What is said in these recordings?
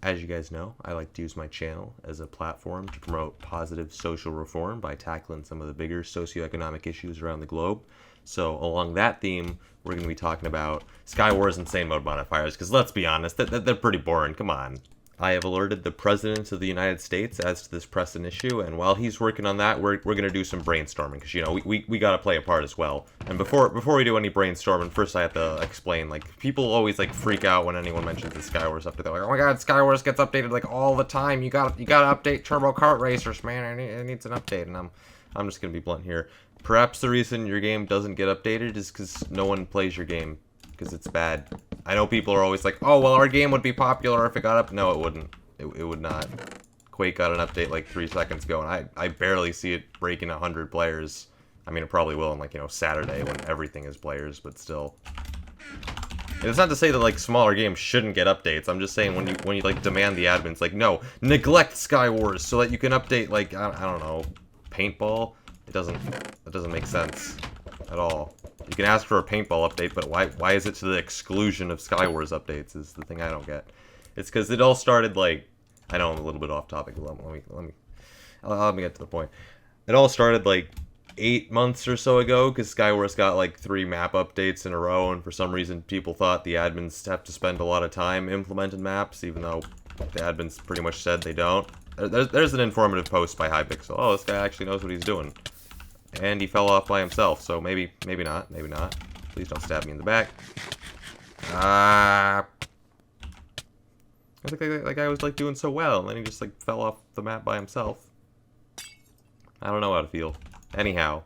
As you guys know, I like to use my channel as a platform to promote positive social reform by tackling some of the bigger socioeconomic issues around the globe. So along that theme, we're going to be talking about Skywars Insane Mode modifiers, because let's be honest, they're pretty boring, come on. I have alerted the President of the United States as to this pressing issue, and while he's working on that, we're going to do some brainstorming, because, you know, we got to play a part as well. And before we do any brainstorming, first I have to explain, like, people always, like, freak out when anyone mentions the Skywars update. They're like, oh my god, Skywars gets updated, like, all the time. You gotta update Turbo Kart Racers, man. It needs an update, and I'm just going to be blunt here. Perhaps the reason your game doesn't get updated is because no one plays your game, because it's bad. I know people are always like, oh, well, our game would be popular if it got up. No, it wouldn't. It would not. Quake got an update like 3 seconds ago, and I barely see it breaking 100 players. I mean, it probably will on, like, you know, Saturday when everything is players, but still. And it's not to say that, like, smaller games shouldn't get updates. I'm just saying when you like, demand the admins, like, no, neglect Skywars so that you can update, like, I don't know, paintball? That doesn't make sense at all. You can ask for a paintball update, but why is it to the exclusion of Skywars updates is the thing I don't get. It's because it all started, like, I know I'm a little bit off topic, but let me get to the point. It all started, like, 8 months or so ago, because Skywars got, like, 3 map updates in a row, and for some reason people thought the admins have to spend a lot of time implementing maps, even though the admins pretty much said they don't. There's an informative post by Hypixel. Oh, this guy actually knows what he's doing. And he fell off by himself, so maybe not. Please don't stab me in the back. I think that guy was, like, doing so well, and then he just, like, fell off the map by himself. I don't know how to feel. Anyhow.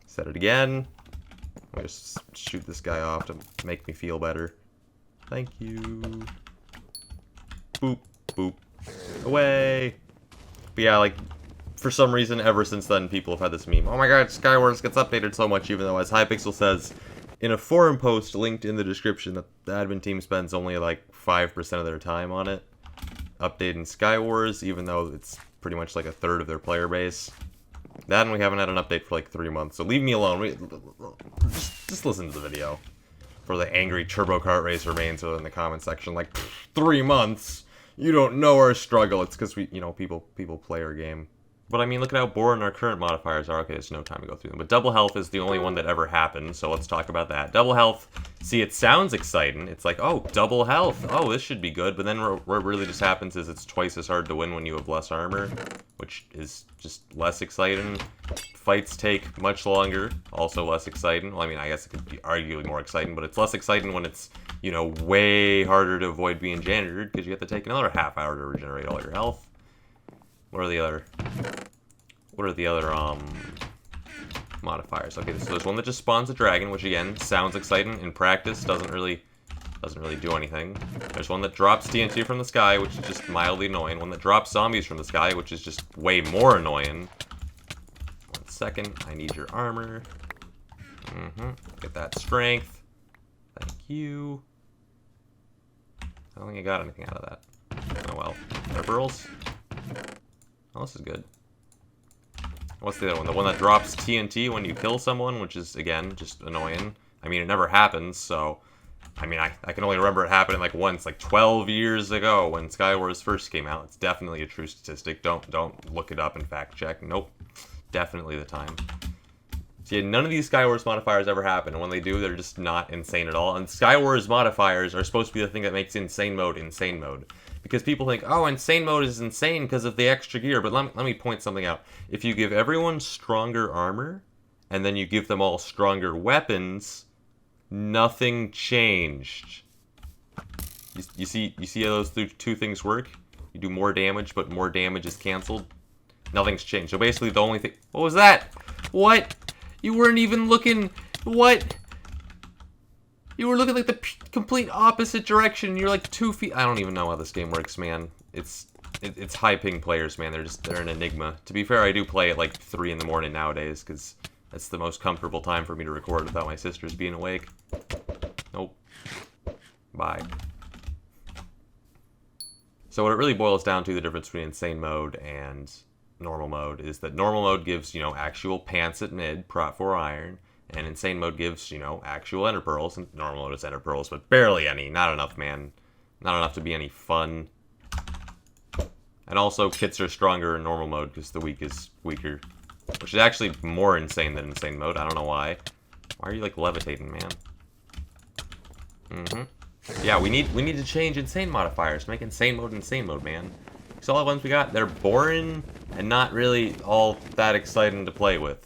Said it again. I'm gonna just shoot this guy off to make me feel better. Thank you. Boop. Boop. Away! But yeah, like, for some reason, ever since then, people have had this meme. Oh my god, Skywars gets updated so much, even though, as Hypixel says, in a forum post linked in the description, that the admin team spends only, like, 5% of their time on it. Updating Skywars, even though it's pretty much, like, a third of their player base. That, and we haven't had an update for, like, 3 months, so leave me alone. Just listen to the video. For the angry Turbo Kart Racer mains in the comment section, like, 3 months? You don't know our struggle. It's because we, you know, people play our game. But I mean, look at how boring our current modifiers are. Okay, there's no time to go through them. But double health is the only one that ever happened, so let's talk about that. Double health, see, it sounds exciting. It's like, oh, double health. Oh, this should be good. But then what really just happens is it's twice as hard to win when you have less armor, which is just less exciting. Fights take much longer, also less exciting. Well, I mean, I guess it could be arguably more exciting, but it's less exciting when it's, you know, way harder to avoid being jandered, because you have to take another half hour to regenerate all your health. What are the other modifiers? Okay, so there's one that just spawns a dragon, which again sounds exciting. In practice, doesn't really do anything. There's one that drops TNT from the sky, which is just mildly annoying. One that drops zombies from the sky, which is just way more annoying. 1 second, I need your armor. Get that strength. Thank you. I don't think I got anything out of that. Oh well. There are pearls. Oh, this is good. What's the other one? The one that drops TNT when you kill someone, which is, again, just annoying. I mean, it never happens, so... I mean, I can only remember it happening, like, once, like, 12 years ago when Skywars first came out. It's definitely a true statistic. Don't look it up and fact-check. Nope. Definitely the time. So yeah, none of these Skywars modifiers ever happen, and when they do, they're just not insane at all. And Skywars modifiers are supposed to be the thing that makes insane mode insane mode. Because people think, oh, insane mode is insane because of the extra gear. But let me point something out. If you give everyone stronger armor, and then you give them all stronger weapons, nothing changed. You see how those two things work? You do more damage, but more damage is canceled. Nothing's changed. So basically the only thing... What was that? What? You weren't even looking... What? You were looking like the complete opposite direction. You're like 2 feet... I don't even know how this game works, man. It's high ping players, man. They're an enigma. To be fair, I do play at like 3 in the morning nowadays, because that's the most comfortable time for me to record without my sisters being awake. Nope. Bye. So what it really boils down to, the difference between insane mode and normal mode, is that normal mode gives, you know, actual pants at mid, prot 4 iron, and insane mode gives, you know, actual ender pearls, and normal mode is ender pearls, but barely any. Not enough, man. Not enough to be any fun. And also, kits are stronger in normal mode because the weak is weaker. Which is actually more insane than insane mode. I don't know why. Why are you, like, levitating, man? Yeah, we need to change insane modifiers. Make insane mode, man. Because all the ones we got, they're boring and not really all that exciting to play with.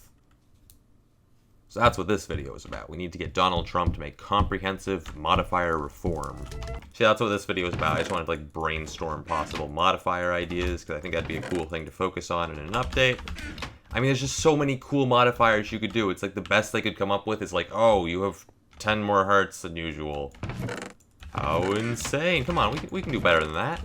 So that's what this video is about. We need to get Donald Trump to make comprehensive modifier reform. See, that's what this video is about. I just wanted to like brainstorm possible modifier ideas because I think that'd be a cool thing to focus on in an update. I mean, there's just so many cool modifiers you could do. It's like the best they could come up with is like, oh, you have 10 more hearts than usual. How insane. Come on, we can do better than that.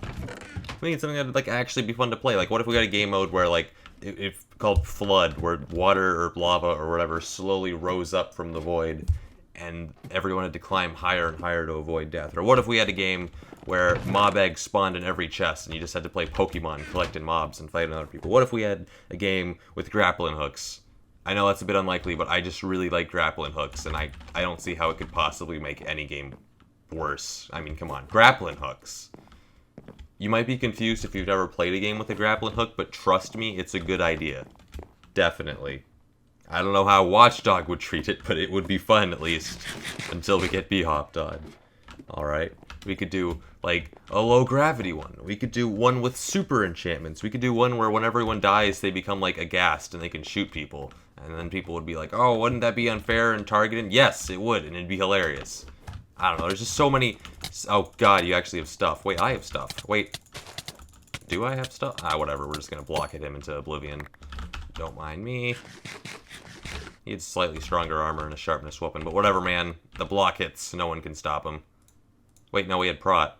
We need something that'd like actually be fun to play. Like, what if we got a game mode where like, if called Flood, where water or lava or whatever slowly rose up from the void, and everyone had to climb higher and higher to avoid death? Or what if we had a game where mob eggs spawned in every chest, and you just had to play Pokemon, collecting mobs, and fighting other people? What if we had a game with grappling hooks? I know that's a bit unlikely, but I just really like grappling hooks, and I don't see how it could possibly make any game worse. I mean, come on. Grappling hooks. You might be confused if you've never played a game with a grappling hook, but trust me, it's a good idea. Definitely. I don't know how Watchdog would treat it, but it would be fun at least, until we get B-hopped on. Alright? We could do, like, a low-gravity one. We could do one with super enchantments. We could do one where when everyone dies, they become, like, aghast and they can shoot people. And then people would be like, oh, wouldn't that be unfair and targeted? Yes, it would, and it'd be hilarious. I don't know, there's just so many... Oh, God, you actually have stuff. Wait, I have stuff. Wait. Do I have stuff? Ah, whatever, we're just gonna blockade him into oblivion. Don't mind me. He had slightly stronger armor and a sharpness weapon, but whatever, man. The block hits, no one can stop him. Wait, no, we had prot.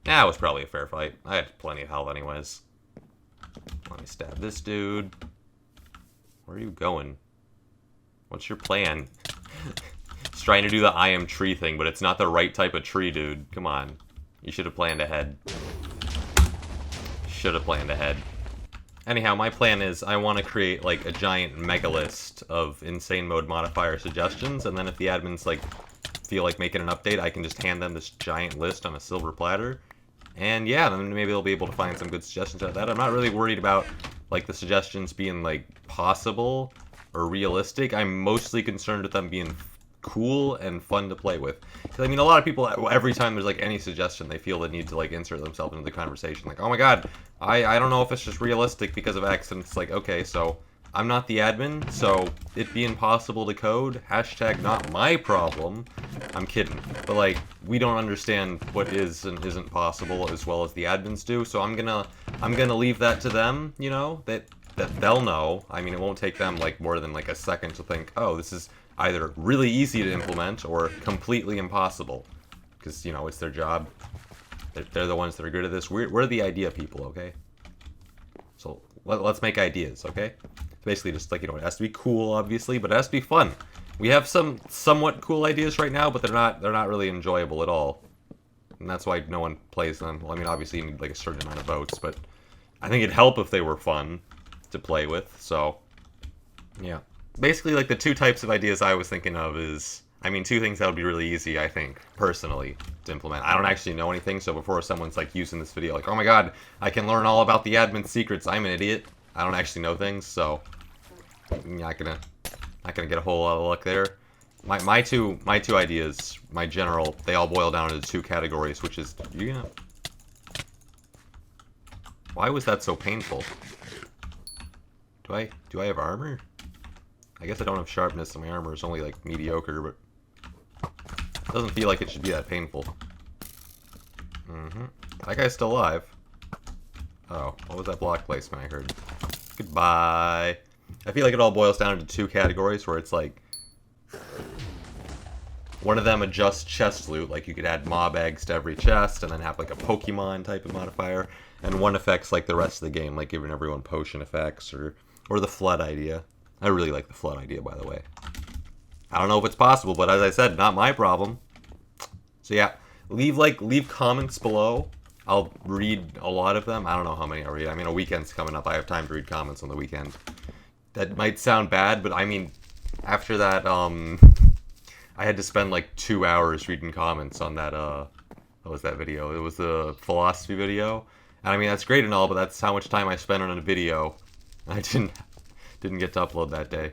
Nah, it was probably a fair fight. I had plenty of health anyways. Let me stab this dude. Where are you going? What's your plan? He's trying to do the I am tree thing, but it's not the right type of tree, dude. Come on. You should have planned ahead. Should have planned ahead. Anyhow, my plan is I want to create, like, a giant mega list of insane mode modifier suggestions, and then if the admins, like, feel like making an update, I can just hand them this giant list on a silver platter. And yeah, then maybe they'll be able to find some good suggestions out of that. I'm not really worried about, like, the suggestions being, like, possible or realistic. I'm mostly concerned with them being cool and fun to play with. Because, I mean, a lot of people, every time there's, like, any suggestion, they feel the need to, like, insert themselves into the conversation. Like, oh my god, I don't know if it's just realistic because of X. And it's like, okay, so I'm not the admin, so it being possible to code, hashtag not my problem. I'm kidding. But, like, we don't understand what is and isn't possible as well as the admins do, so I'm gonna leave that to them, you know, that they'll know. I mean, it won't take them, like, more than, like, a second to think, oh, this is either really easy to implement or completely impossible. Because, you know, it's their job. They're the ones that are good at this. We're the idea people, okay? So let's make ideas, okay? Basically just like, you know, it has to be cool, obviously, but it has to be fun. We have some somewhat cool ideas right now, but they're not really enjoyable at all. And that's why no one plays them. Well, I mean, obviously you need like a certain amount of votes, but I think it'd help if they were fun to play with, so yeah. Basically, like, the two types of ideas I was thinking of is, I mean, two things that would be really easy, I think, personally, to implement. I don't actually know anything, so before someone's, like, using this video, like, oh my god, I can learn all about the admin secrets, I'm an idiot. I don't actually know things, so I'm not gonna get a whole lot of luck there. My two ideas, my general, they all boil down into two categories, which is, yeah. Why was that so painful? Do I have armor? I guess I don't have sharpness, and my armor is only, like, mediocre, but it doesn't feel like it should be that painful. That guy's still alive. Oh, what was that block placement I heard? Goodbye. I feel like it all boils down to two categories, where it's, like, one of them adjusts chest loot, like you could add mob eggs to every chest, and then have, like, a Pokemon type of modifier, and one affects, like, the rest of the game, like giving everyone potion effects, or the flood idea. I really like the flood idea, by the way. I don't know if it's possible, but as I said, not my problem. So yeah, leave comments below. I'll read a lot of them. I don't know how many I'll read. I mean, a weekend's coming up. I have time to read comments on the weekend. That might sound bad, but I mean, after that, I had to spend like 2 hours reading comments on that, what was that video? It was the philosophy video. And I mean, that's great and all, but that's how much time I spent on a video. I didn't get to upload that day.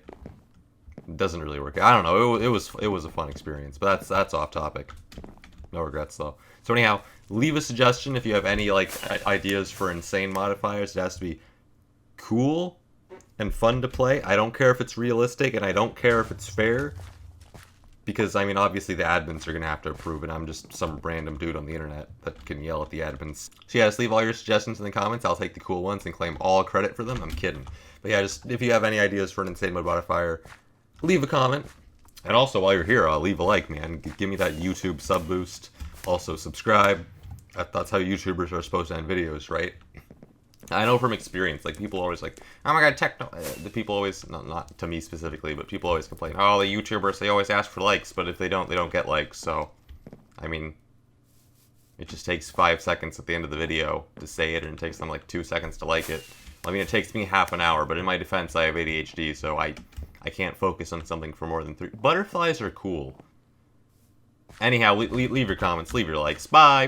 It doesn't really work. I don't know. It was a fun experience, but that's off topic. No regrets though. So anyhow, leave a suggestion if you have any like ideas for insane modifiers. It has to be cool and fun to play. I don't care if it's realistic, and I don't care if it's fair. Because, I mean, obviously the admins are going to have to approve it. I'm just some random dude on the internet that can yell at the admins. So yeah, just leave all your suggestions in the comments. I'll take the cool ones and claim all credit for them. I'm kidding. But yeah, just if you have any ideas for an insane mode modifier, leave a comment. And also, while you're here, leave a like, man. Give me that YouTube sub boost. Also, subscribe. That's how YouTubers are supposed to end videos, right? I know from experience, like, people always like, oh my god, the people always, not to me specifically, but people always complain, oh, the YouTubers, they always ask for likes, but if they don't get likes, so, I mean, it just takes 5 seconds at the end of the video to say it, and it takes them, like, 2 seconds to like it. I mean, it takes me half an hour, but in my defense, I have ADHD, so I can't focus on something for more than 3. Butterflies are cool. Anyhow, leave your comments, leave your likes, bye!